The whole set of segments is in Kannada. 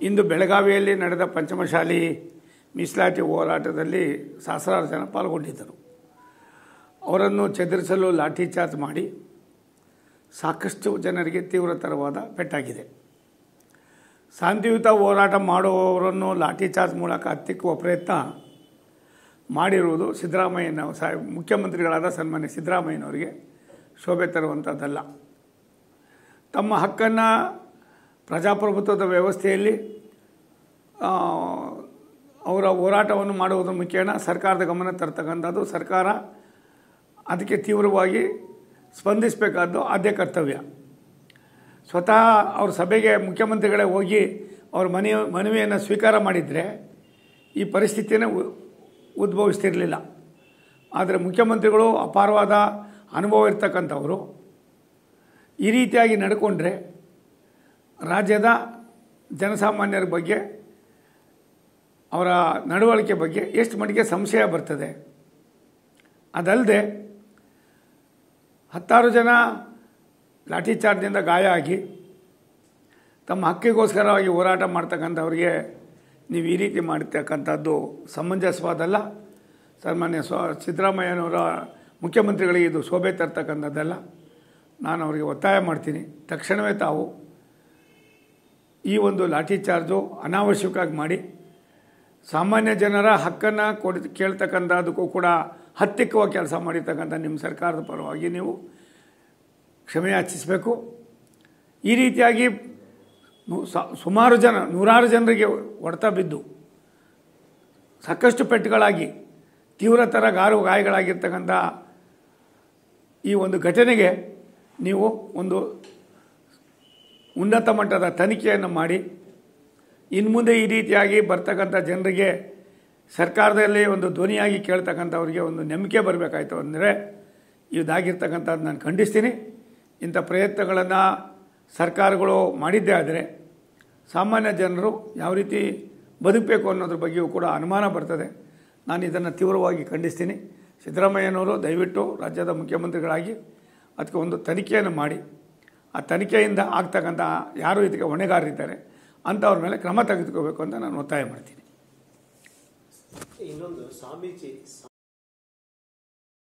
ಇಂದು ಬೆಳಗಾವಿಯಲ್ಲಿ ನಡೆದ ಪಂಚಮಶಾಲಿ ಮೀಸಲಾತಿ ಹೋರಾಟದಲ್ಲಿ ಸಹಸ್ರಾರು ಜನ ಪಾಲ್ಗೊಂಡಿದ್ದರು. ಅವರನ್ನು ಚದುರಿಸಲು ಲಾಠಿ ಚಾರ್ಜ್ ಮಾಡಿ ಸಾಕಷ್ಟು ಜನರಿಗೆ ತೀವ್ರತರವಾದ ಪೆಟ್ಟಾಗಿದೆ. ಶಾಂತಿಯುತ ಹೋರಾಟ ಮಾಡುವವರನ್ನು ಲಾಠಿ ಚಾರ್ಜ್ ಮೂಲಕ ಹತ್ತಿಕ್ಕುವ ಪ್ರಯತ್ನ ಮಾಡಿರುವುದು ಸಿದ್ದರಾಮಯ್ಯ ಮುಖ್ಯಮಂತ್ರಿಗಳಾದ ಸನ್ಮಾನ್ಯ ಸಿದ್ದರಾಮಯ್ಯನವರಿಗೆ ಶೋಭೆ ತರುವಂಥದ್ದಲ್ಲ. ತಮ್ಮ ಹಕ್ಕನ್ನು ಪ್ರಜಾಪ್ರಭುತ್ವದ ವ್ಯವಸ್ಥೆಯಲ್ಲಿ ಅವರ ಹೋರಾಟವನ್ನು ಮಾಡುವುದರ ಮುಖೇನ ಸರ್ಕಾರದ ಗಮನ ತರ್ತಕ್ಕಂಥದ್ದು, ಸರ್ಕಾರ ಅದಕ್ಕೆ ತೀವ್ರವಾಗಿ ಸ್ಪಂದಿಸಬೇಕಾದ್ದು ಆದ್ಯ ಕರ್ತವ್ಯ. ಸ್ವತಃ ಅವ್ರ ಸಭೆಗೆ ಮುಖ್ಯಮಂತ್ರಿಗಳೇ ಹೋಗಿ ಅವ್ರ ಮನವಿಯನ್ನು ಸ್ವೀಕಾರ ಮಾಡಿದರೆ ಈ ಪರಿಸ್ಥಿತಿಯನ್ನು ಉದ್ಭವಿಸ್ತಿರಲಿಲ್ಲ. ಆದರೆ ಮುಖ್ಯಮಂತ್ರಿಗಳು ಅಪಾರವಾದ ಅನುಭವ ಇರ್ತಕ್ಕಂಥವರು ಈ ರೀತಿಯಾಗಿ ನಡ್ಕೊಂಡ್ರೆ ರಾಜ್ಯದ ಜನಸಾಮಾನ್ಯರ ಬಗ್ಗೆ, ಅವರ ನಡವಳಿಕೆ ಬಗ್ಗೆ ಎಷ್ಟು ಮಟ್ಟಿಗೆ ಸಂಶಯ ಬರ್ತದೆ. ಅದಲ್ಲದೆ 10 ಜನ ಲಾಠಿ ಚಾರ್ಜಿಂದ ಗಾಯ ಆಗಿ ತಮ್ಮ ಹಕ್ಕಿಗೋಸ್ಕರವಾಗಿ ಹೋರಾಟ ಮಾಡ್ತಕ್ಕಂಥವ್ರಿಗೆ ನೀವು ಈ ರೀತಿ ಮಾಡ್ತಕ್ಕಂಥದ್ದು ಸಮಂಜಸವಾದಲ್ಲ. ಸನ್ಮಾನ್ಯ ಸಿದ್ದರಾಮಯ್ಯನವರ ಮುಖ್ಯಮಂತ್ರಿಗಳಿಗೆ ಇದು ಶೋಭೆ ತರ್ತಕ್ಕಂಥದ್ದಲ್ಲ. ನಾನು ಅವರಿಗೆ ಒತ್ತಾಯ ಮಾಡ್ತೀನಿ, ತಕ್ಷಣವೇ ತಾವು ಈ ಒಂದು ಲಾಠಿ ಚಾರ್ಜು ಅನಾವಶ್ಯಕವಾಗಿ ಮಾಡಿ ಸಾಮಾನ್ಯ ಜನರ ಹಕ್ಕನ್ನು ಕೇಳ್ತಕ್ಕಂಥದ್ದಕ್ಕೂ ಕೂಡ ಹತ್ತಿಕ್ಕುವ ಕೆಲಸ ಮಾಡಿರ್ತಕ್ಕಂಥ ನಿಮ್ಮ ಸರ್ಕಾರದ ಪರವಾಗಿ ನೀವು ಕ್ಷಮೆ ಯಾಚಿಸಬೇಕು. ಈ ರೀತಿಯಾಗಿ ಸುಮಾರು ಜನ, ನೂರಾರು ಜನರಿಗೆ ಹೊಡೆತ ಬಿದ್ದು ಸಾಕಷ್ಟು ಪೆಟ್ಟುಗಳಾಗಿ ತೀವ್ರತರ ಗಾಯಗಳಾಗಿರ್ತಕ್ಕಂಥ ಈ ಒಂದು ಘಟನೆಗೆ ನೀವು ಒಂದು ಉನ್ನತ ಮಟ್ಟದ ತನಿಖೆಯನ್ನು ಮಾಡಿ ಇನ್ನು ಮುಂದೆ ಈ ರೀತಿಯಾಗಿ ಬರ್ತಕ್ಕಂಥ ಜನರಿಗೆ ಸರ್ಕಾರದಲ್ಲಿ ಒಂದು ಧ್ವನಿಯಾಗಿ ಕೇಳ್ತಕ್ಕಂಥವ್ರಿಗೆ ಒಂದು ನಂಬಿಕೆ ಬರಬೇಕಾಯ್ತು ಅಂದರೆ ಇದಾಗಿರ್ತಕ್ಕಂಥದ್ದು ನಾನು ಖಂಡಿಸ್ತೀನಿ. ಇಂಥ ಪ್ರಯತ್ನಗಳನ್ನು ಸರ್ಕಾರಗಳು ಮಾಡಿದ್ದೇ ಆದರೆ ಸಾಮಾನ್ಯ ಜನರು ಯಾವ ರೀತಿ ಬದುಕಬೇಕು ಅನ್ನೋದ್ರ ಬಗ್ಗೆಯೂ ಕೂಡ ಅನುಮಾನ ಬರ್ತದೆ. ನಾನು ಇದನ್ನು ತೀವ್ರವಾಗಿ ಖಂಡಿಸ್ತೀನಿ. ಸಿದ್ದರಾಮಯ್ಯನವರು ದಯವಿಟ್ಟು ರಾಜ್ಯದ ಮುಖ್ಯಮಂತ್ರಿಗಳಾಗಿ ಅದಕ್ಕೆ ಒಂದು ತನಿಖೆಯನ್ನು ಮಾಡಿ ಆ ತನಿಖೆಯಿಂದ ಆಗ್ತಕ್ಕಂಥ ಯಾರು ಇದಕ್ಕೆ ಹೊಣೆಗಾರರಿದ್ದಾರೆ ಅಂಥವ್ರ ಮೇಲೆ ಕ್ರಮ ತೆಗೆದುಕೋಬೇಕು ಅಂತ ನಾನು ಒತ್ತಾಯ ಮಾಡ್ತೀನಿ. ಇನ್ನೊಂದು, ಸ್ವಾಮೀಜಿ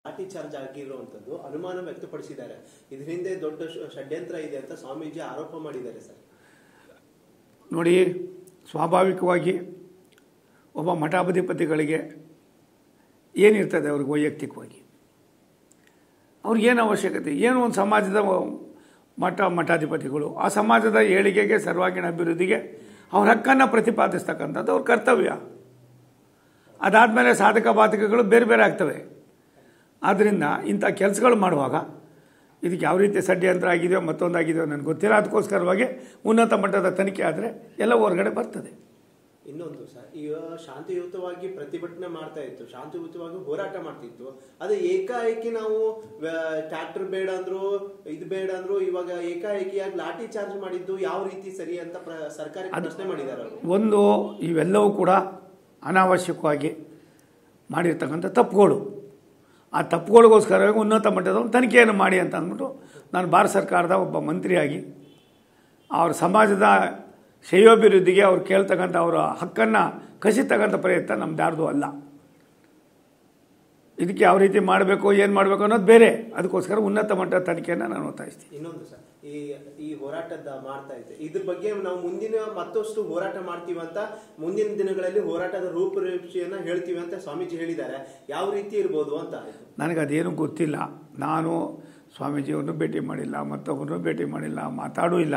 ಲಾಠಿ ಚಾರ್ಜ್ ಆಗಿರುವಂತದ್ದು ಅನುಮಾನ ವ್ಯಕ್ತಪಡಿಸಿದ್ದಾರೆ. ಇದ್ರ ಹಿಂದೆ ದೊಡ್ಡ ಷಡ್ಯಂತ್ರ ಇದೆ ಅಂತ ಸ್ವಾಮೀಜಿ ಆರೋಪ ಮಾಡಿದ್ದಾರೆ ಸರ್. ನೋಡಿ, ಸ್ವಾಭಾವಿಕವಾಗಿ ಒಬ್ಬ ಮಠಾಧಿಪತಿಗಳಿಗೆ ಏನಿರ್ತದೆ ಅವ್ರಿಗೆ ವೈಯಕ್ತಿಕವಾಗಿ ಅವ್ರಿಗೇನು ಅವಶ್ಯಕತೆ, ಏನು ಒಂದು ಸಮಾಜದ ಮಠಾಧಿಪತಿಗಳು ಆ ಸಮಾಜದ ಏಳಿಗೆಗೆ, ಸರ್ವಾಂಗೀಣ ಅಭಿವೃದ್ಧಿಗೆ ಅವ್ರ ಹಕ್ಕನ್ನು ಪ್ರತಿಪಾದಿಸ್ತಕ್ಕಂಥದ್ದು ಅವ್ರ ಕರ್ತವ್ಯ. ಅದಾದಮೇಲೆ ಸಾಧಕ ಬಾಧಕಗಳು ಬೇರೆ ಬೇರೆ ಆಗ್ತವೆ. ಆದ್ದರಿಂದ ಇಂಥ ಕೆಲಸಗಳು ಮಾಡುವಾಗ ಇದಕ್ಕೆ ಯಾವ ರೀತಿ ಷಡ್ಯಂತ್ರ ಆಗಿದೆಯೋ ಮತ್ತೊಂದಾಗಿದೆಯೋ ನನಗೆ ಗೊತ್ತಿಲ್ಲ. ಅದಕ್ಕೋಸ್ಕರವಾಗಿ ಉನ್ನತ ಮಟ್ಟದ ತನಿಖೆ ಆದರೆ ಎಲ್ಲ ಹೊರಗಡೆ ಬರ್ತದೆ. ಇನ್ನೊಂದು ಸರ್, ಈಗ ಶಾಂತಿಯುತವಾಗಿ ಪ್ರತಿಭಟನೆ ಮಾಡ್ತಾ ಇತ್ತು, ಶಾಂತಿಯುತವಾಗಿ ಹೋರಾಟ ಮಾಡ್ತಿತ್ತು. ಅದೇ ಏಕಾಏಕಿ ನಾವು ಟ್ರ್ಯಾಕ್ಟರ್ ಬೇಡ ಅಂದ್ರು, ಇದು ಬೇಡ ಅಂದ್ರು, ಇವಾಗ ಏಕಾಏಕಿಯಾಗಿ ಲಾಠಿ ಚಾರ್ಜ್ ಮಾಡಿದ್ದು ಯಾವ ರೀತಿ ಸರಿ ಅಂತ ಸರ್ಕಾರ ಪ್ರಶ್ನೆ ಮಾಡಿದ್ದಾರೆ. ಒಂದು, ಇವೆಲ್ಲವೂ ಕೂಡ ಅನಾವಶ್ಯಕವಾಗಿ ಮಾಡಿರ್ತಕ್ಕಂಥ ತಪ್ಪುಗಳು. ಆ ತಪ್ಪುಗಳಿಗೋಸ್ಕರವಾಗಿ ಉನ್ನತ ಮಟ್ಟದ ಒಂದು ತನಿಖೆಯನ್ನು ಮಾಡಿ ಅಂತ ಅಂದ್ಬಿಟ್ಟು ನಾನು ಭಾರತ ಸರ್ಕಾರದ ಒಬ್ಬ ಮಂತ್ರಿಯಾಗಿ ಅವ್ರ ಸಮಾಜದ ಶ್ರೇಯೋಭಿವೃದ್ಧಿಗೆ ಅವ್ರು ಕೇಳ್ತಕ್ಕಂಥ ಅವರ ಹಕ್ಕನ್ನು ಕಸಿತಕ್ಕಂಥ ಪ್ರಯತ್ನ ನಮ್ದು ಯಾರ್ದು ಅಲ್ಲ. ಇದಕ್ಕೆ ಯಾವ ರೀತಿ ಮಾಡಬೇಕು, ಏನು ಮಾಡಬೇಕು ಅನ್ನೋದು ಬೇರೆ. ಅದಕ್ಕೋಸ್ಕರ ಉನ್ನತ ಮಟ್ಟದ ತನಿಖೆಯನ್ನು ನಾನು ಒತ್ತಾಯಿಸ್ತೀನಿ. ಇನ್ನೊಂದು ಸರ್, ಈ ಹೋರಾಟದ ಮಾಡ್ತಾ ಇದ್ದೆ, ಇದ್ರ ಬಗ್ಗೆ ನಾವು ಮುಂದಿನ ಮತ್ತಷ್ಟು ಹೋರಾಟ ಮಾಡ್ತೀವಿ ಅಂತ, ಮುಂದಿನ ದಿನಗಳಲ್ಲಿ ಹೋರಾಟದ ರೂಪರೇಷೆಯನ್ನು ಹೇಳ್ತೀವಿ ಅಂತ ಸ್ವಾಮೀಜಿ ಹೇಳಿದ್ದಾರೆ. ಯಾವ ರೀತಿ ಇರ್ಬೋದು ಅಂತ ನನಗದೇನು ಗೊತ್ತಿಲ್ಲ. ನಾನು ಸ್ವಾಮೀಜಿಯವ್ರನ್ನೂ ಭೇಟಿ ಮಾಡಿಲ್ಲ, ಮತ್ತೊಬ್ಬರನ್ನೂ ಭೇಟಿ ಮಾಡಿಲ್ಲ, ಮಾತಾಡೂ ಇಲ್ಲ.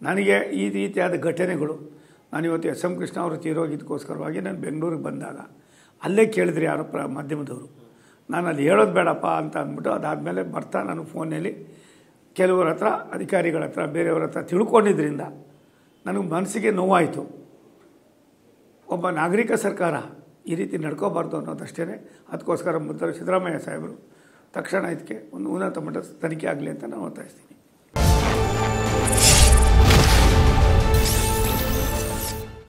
ನನಗೆ ಈ ರೀತಿಯಾದ ಘಟನೆಗಳು, ನಾನಿವತ್ತು ಎಸ್ ಎಂ ಕೃಷ್ಣ ಅವರು ತೀರೋಗಿದ್ದಕ್ಕೋಸ್ಕರವಾಗಿ ನಾನು ಬೆಂಗಳೂರಿಗೆ ಬಂದಾಗ ಅಲ್ಲೇ ಕೇಳಿದ್ರಿ ಯಾರೋ ಮಾಧ್ಯಮದವರು. ನಾನು ಅಲ್ಲಿ ಹೇಳೋದು ಬೇಡಪ್ಪ ಅಂತ ಅಂದ್ಬಿಟ್ಟು ಅದಾದಮೇಲೆ ಬರ್ತಾ ನಾನು ಫೋನಲ್ಲಿ ಕೆಲವರ ಹತ್ರ, ಅಧಿಕಾರಿಗಳ ಹತ್ರ, ಬೇರೆಯವ್ರ ಹತ್ರ ತಿಳ್ಕೊಂಡಿದ್ದರಿಂದ ನನಗೆ ಮನಸ್ಸಿಗೆ ನೋವಾಯಿತು. ಒಬ್ಬ ನಾಗರಿಕ ಸರ್ಕಾರ ಈ ರೀತಿ ನಡ್ಕೋಬಾರ್ದು ಅನ್ನೋದಷ್ಟೇ. ಅದಕ್ಕೋಸ್ಕರ ಸಿದ್ದರಾಮಯ್ಯ ಸಾಹೇಬರು ತಕ್ಷಣ ಇದಕ್ಕೆ ಒಂದು ಉನ್ನತ ಮಟ್ಟದ ತನಿಖೆ ಆಗಲಿ ಅಂತ ನಾನು ಒತ್ತಾಯಿಸ್ತೀನಿ.